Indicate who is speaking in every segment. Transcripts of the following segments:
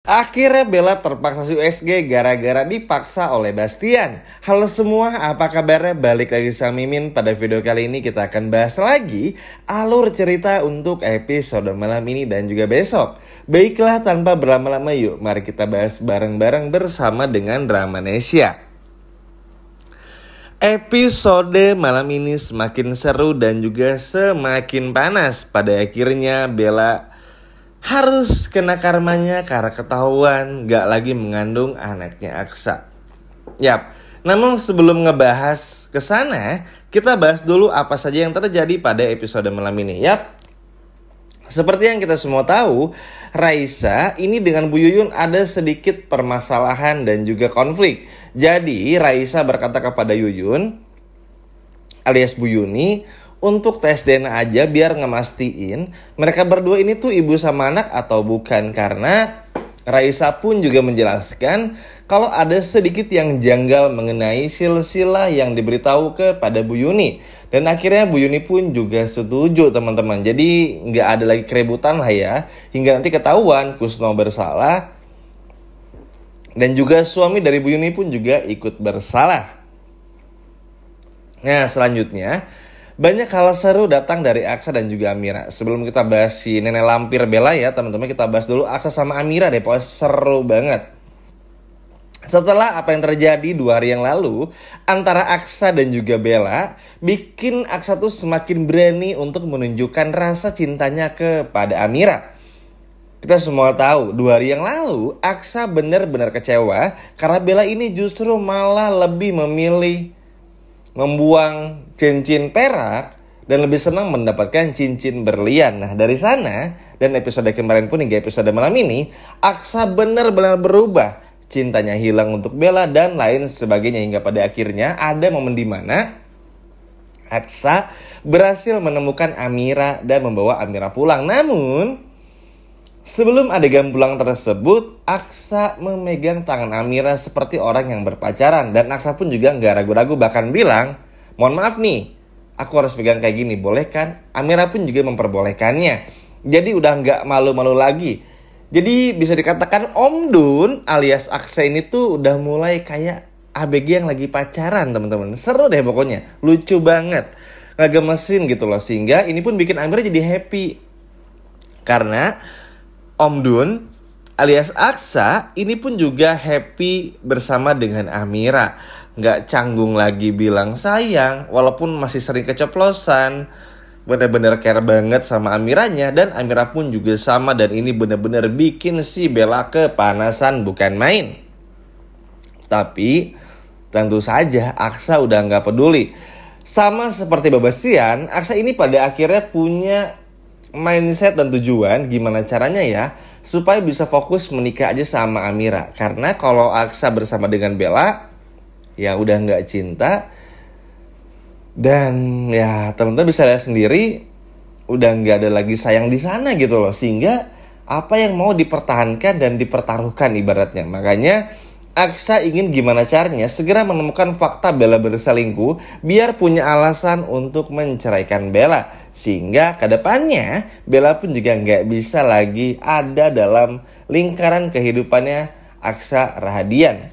Speaker 1: Akhirnya Bella terpaksa USG gara-gara dipaksa oleh Bastian. Halo semua, apa kabarnya? Balik lagi sama Mimin. Pada video kali ini kita akan bahas lagi alur cerita untuk episode malam ini dan juga besok. Baiklah, tanpa berlama-lama yuk mari kita bahas bareng-bareng bersama dengan Dramanesia. Episode malam ini semakin seru dan juga semakin panas. Pada akhirnya Bella harus kena karmanya karena ketahuan gak lagi mengandung anaknya Aksa. Yap, namun sebelum ngebahas kesana, kita bahas dulu apa saja yang terjadi pada episode malam ini. Yap, seperti yang kita semua tahu, Raisa ini dengan Bu Yuyun ada sedikit permasalahan dan juga konflik. Jadi Raisa berkata kepada Yuyun alias Bu Yuni untuk tes DNA aja biar ngemastiin mereka berdua ini tuh ibu sama anak atau bukan. Karena Raisa pun juga menjelaskan kalau ada sedikit yang janggal mengenai silsilah yang diberitahu kepada Bu Yuni. Dan akhirnya Bu Yuni pun juga setuju teman-teman. Jadi nggak ada lagi keributan lah ya. Hingga nanti ketahuan Kusno bersalah. Dan juga suami dari Bu Yuni pun juga ikut bersalah. Nah selanjutnya, banyak hal seru datang dari Aksa dan juga Amira. Sebelum kita bahas si nenek lampir Bella ya teman-teman, kita bahas dulu Aksa sama Amira deh. Pokoknya seru banget. Setelah apa yang terjadi 2 hari yang lalu antara Aksa dan juga Bella, bikin Aksa tuh semakin berani untuk menunjukkan rasa cintanya kepada Amira. Kita semua tahu 2 hari yang lalu Aksa benar-benar kecewa karena Bella ini justru malah lebih memilih membuang cincin perak dan lebih senang mendapatkan cincin berlian. Nah dari sana dan episode kemarin pun hingga episode malam ini, Aksa benar-benar berubah. Cintanya hilang untuk Bella dan lain sebagainya. Hingga pada akhirnya ada momen di mana Aksa berhasil menemukan Amira dan membawa Amira pulang. Namun sebelum adegan pulang tersebut, Aksa memegang tangan Amira seperti orang yang berpacaran. Dan Aksa pun juga gak ragu-ragu bahkan bilang, mohon maaf nih, aku harus pegang kayak gini, boleh kan? Amira pun juga memperbolehkannya. Jadi udah gak malu-malu lagi. Jadi bisa dikatakan Om Dun alias Aksa ini tuh udah mulai kayak ABG yang lagi pacaran teman-teman. Seru deh pokoknya, lucu banget, ngegemesin gitu loh. Sehingga ini pun bikin Amira jadi happy. Karena Om Dun alias Aksa ini pun juga happy bersama dengan Amira. Nggak canggung lagi bilang sayang walaupun masih sering keceplosan. Bener-bener care banget sama Amiranya. Dan Amira pun juga sama. Dan ini bener-bener bikin si Bella kepanasan bukan main. Tapi tentu saja Aksa udah nggak peduli. Sama seperti Babastian, Aksa ini pada akhirnya punya mindset dan tujuan gimana caranya ya supaya bisa fokus menikah aja sama Amira. Karena kalau Aksa bersama dengan Bella ya udah nggak cinta. Dan ya teman-teman bisa lihat sendiri udah nggak ada lagi sayang di sana gitu loh. Sehingga apa yang mau dipertahankan dan dipertaruhkan ibaratnya. Makanya Aksa ingin gimana caranya segera menemukan fakta Bella berselingkuh biar punya alasan untuk menceraikan Bella. Sehingga kedepannya Bella pun juga nggak bisa lagi ada dalam lingkaran kehidupannya Aksa Rahadian.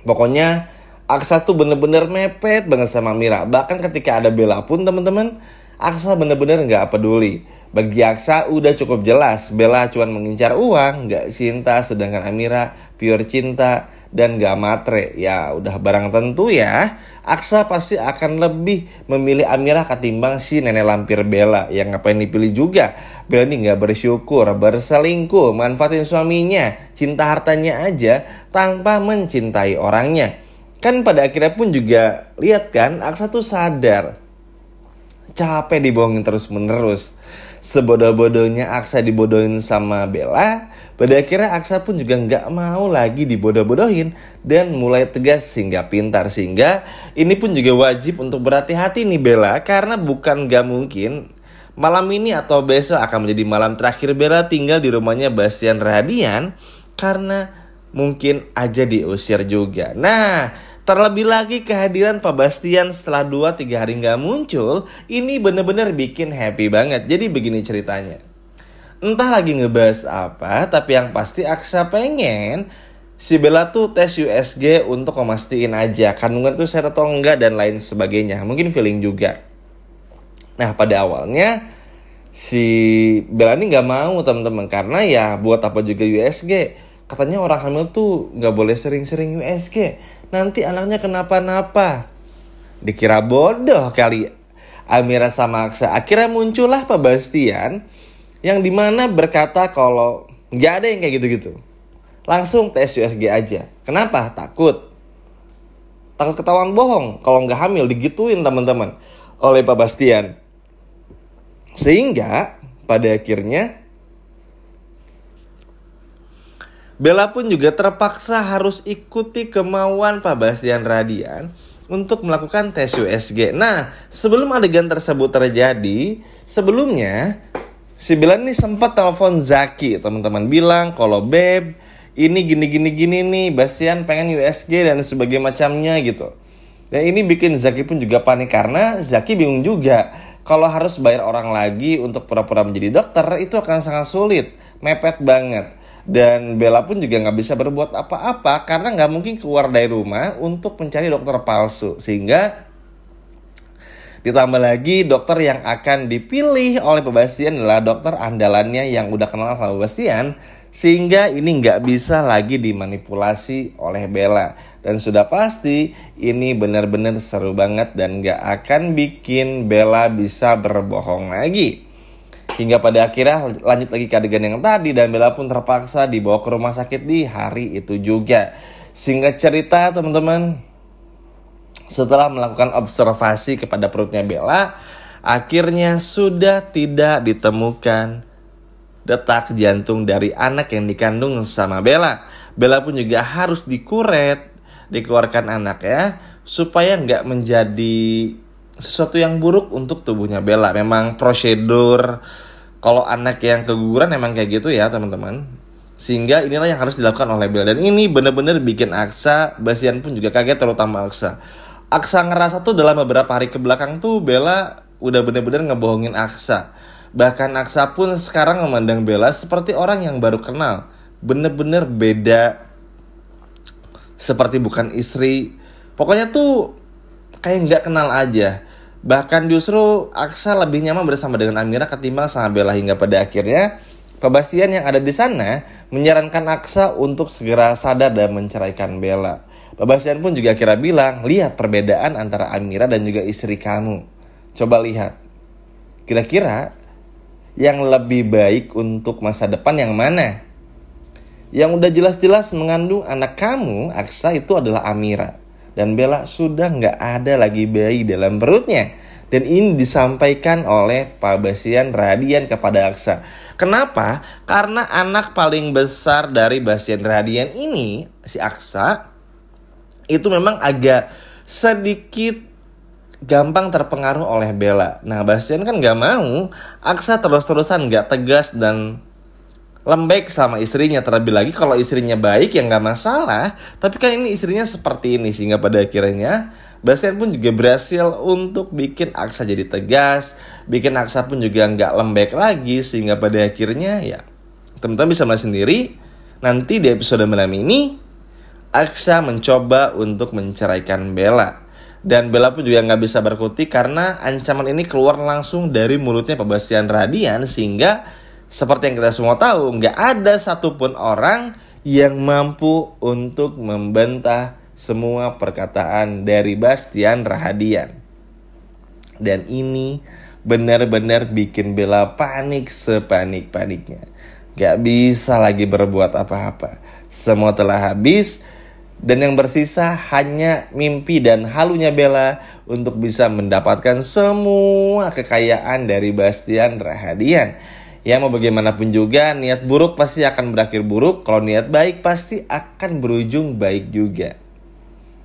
Speaker 1: Pokoknya Aksa tuh bener-bener mepet banget sama Amira. Bahkan ketika ada Bella pun teman-teman, Aksa bener-bener gak peduli. Bagi Aksa udah cukup jelas Bella cuma mengincar uang, gak cinta. Sedangkan Amira pure cinta dan gak matre. Ya udah barang tentu ya, Aksa pasti akan lebih memilih Amira ketimbang si nenek lampir Bella. Yang ngapain dipilih juga. Bella ini gak bersyukur, berselingkuh, manfaatin suaminya, cinta hartanya aja tanpa mencintai orangnya. Kan pada akhirnya pun juga lihat kan, Aksa tuh sadar capek dibohongin terus-menerus. Sebodoh-bodohnya Aksa dibodohin sama Bella, pada akhirnya Aksa pun juga gak mau lagi dibodoh-bodohin dan mulai tegas hingga pintar. Sehingga ini pun juga wajib untuk berhati-hati nih Bella. Karena bukan gak mungkin malam ini atau besok akan menjadi malam terakhir Bella tinggal di rumahnya Bastian Rahadian. Karena mungkin aja diusir juga. Nah, terlebih lagi kehadiran Pak Bastian setelah 2-3 hari gak muncul, ini bener-bener bikin happy banget. Jadi begini ceritanya. entah lagi ngebahas apa, tapi yang pasti Aksa pengen si Bella tuh tes USG untuk memastikan aja kandungan tuh sehat atau enggak dan lain sebagainya. Mungkin feeling juga. Nah, pada awalnya si Bella ini nggak mau teman-teman, karena ya buat apa juga USG. Katanya orang hamil tuh nggak boleh sering-sering USG, nanti anaknya kenapa-napa. Dikira bodoh kali Amira sama Aksa. Akhirnya muncullah Pak Bastian yang dimana berkata kalau nggak ada yang kayak gitu-gitu, langsung tes USG aja. Kenapa? Takut ketahuan bohong kalau nggak hamil, digituin teman-teman oleh Pak Bastian. Sehingga pada akhirnya Bella pun juga terpaksa harus ikuti kemauan Pak Bastian Radian untuk melakukan tes USG. Nah, sebelum adegan tersebut terjadi, sebelumnya si Bella ini sempat telepon Zaki, teman-teman, bilang kalau Beb, ini gini nih, Bastian pengen USG dan sebagainya macamnya gitu. Dan ini bikin Zaki pun juga panik, karena Zaki bingung juga kalau harus bayar orang lagi untuk pura-pura menjadi dokter, itu akan sangat sulit, mepet banget. Dan Bella pun juga gak bisa berbuat apa-apa karena gak mungkin keluar dari rumah untuk mencari dokter palsu. Sehingga ditambah lagi dokter yang akan dipilih oleh Pak Bastian adalah dokter andalannya yang udah kenal sama Pak Bastian. Sehingga ini gak bisa lagi dimanipulasi oleh Bella. Dan sudah pasti ini benar-benar seru banget dan gak akan bikin Bella bisa berbohong lagi. Hingga pada akhirnya lanjut lagi ke adegan yang tadi, dan Bella pun terpaksa dibawa ke rumah sakit di hari itu juga. Singkat cerita teman-teman, setelah melakukan observasi kepada perutnya Bella, akhirnya sudah tidak ditemukan detak jantung dari anak yang dikandung sama Bella. Bella pun juga harus dikeluarkan anaknya supaya nggak menjadi sesuatu yang buruk untuk tubuhnya Bella. Memang prosedur kalau anak yang keguguran memang kayak gitu ya teman-teman. Sehingga inilah yang harus dilakukan oleh Bella. Dan ini benar-benar bikin Aksa, Bastian pun juga kaget, terutama Aksa. Aksa ngerasa tuh dalam beberapa hari kebelakang tuh Bella udah benar-benar ngebohongin Aksa. Bahkan Aksa pun sekarang memandang Bella seperti orang yang baru kenal. Benar-benar beda, seperti bukan istri. Pokoknya tuh kayak nggak kenal aja. Bahkan justru Aksa lebih nyaman bersama dengan Amira ketimbang sama Bella. Hingga pada akhirnya Pak Bastian yang ada di sana menyarankan Aksa untuk segera sadar dan menceraikan Bella. Pak Bastian pun juga akhirnya bilang, lihat perbedaan antara Amira dan juga istri kamu. Coba lihat, kira-kira yang lebih baik untuk masa depan yang mana? Yang udah jelas-jelas mengandung anak kamu, Aksa, itu adalah Amira. Dan Bella sudah gak ada lagi bayi dalam perutnya. Dan ini disampaikan oleh Pak Bastian Radian kepada Aksa. Kenapa? Karena anak paling besar dari Bastian Radian ini, si Aksa, itu memang agak sedikit gampang terpengaruh oleh Bella. Nah, Bastian kan gak mau Aksa terus-terusan gak tegas dan lembek sama istrinya. Terlebih lagi kalau istrinya baik ya gak masalah, tapi kan ini istrinya seperti ini. Sehingga pada akhirnya Bastian pun juga berhasil untuk bikin Aksa jadi tegas, bikin Aksa pun juga gak lembek lagi. Sehingga pada akhirnya ya teman-teman bisa melihat sendiri nanti di episode malam ini, Aksa mencoba untuk menceraikan Bella. Dan Bella pun juga gak bisa berkutik karena ancaman ini keluar langsung dari mulutnya Pak Bastian Radian. Sehingga seperti yang kita semua tahu, gak ada satupun orang yang mampu untuk membantah semua perkataan dari Bastian Radian. Dan ini benar-benar bikin Bella panik sepanik-paniknya. Gak bisa lagi berbuat apa-apa. Semua telah habis. Dan yang bersisa hanya mimpi dan halunya Bella untuk bisa mendapatkan semua kekayaan dari Bastian Radian. Ya mau bagaimanapun juga, niat buruk pasti akan berakhir buruk. Kalau niat baik pasti akan berujung baik juga.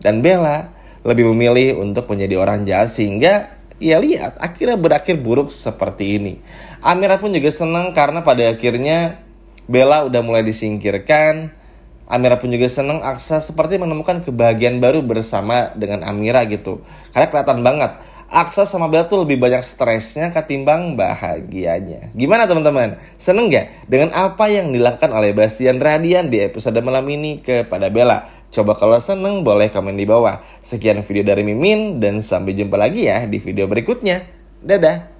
Speaker 1: Dan Bella lebih memilih untuk menjadi orang jahat. Sehingga ya lihat, akhirnya berakhir buruk seperti ini. Amira pun juga senang karena pada akhirnya Bella udah mulai disingkirkan. Amira pun juga senang Aksa seperti menemukan kebahagiaan baru bersama dengan Amira gitu. Karena kelihatan banget Aksa sama Bella tuh lebih banyak stresnya ketimbang bahagianya. Gimana teman-teman? Seneng gak dengan apa yang dilakukan oleh Bastian Radian di episode malam ini kepada Bella? Coba kalau seneng boleh komen di bawah. Sekian video dari Mimin dan sampai jumpa lagi ya di video berikutnya. Dadah!